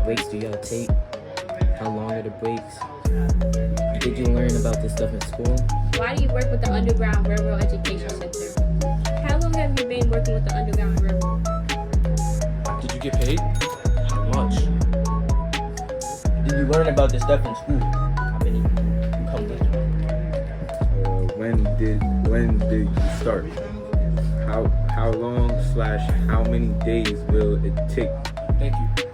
breaks do y'all take? How long are the breaks? Did you learn about this stuff in school? Why do you work with the Underground Railroad Education Center? How long have you been working with the Underground Railroad? Did you get paid? How much? Did you learn about this stuff in school? How many people come with you? When did you start? How long / how many days will it take? Thank you.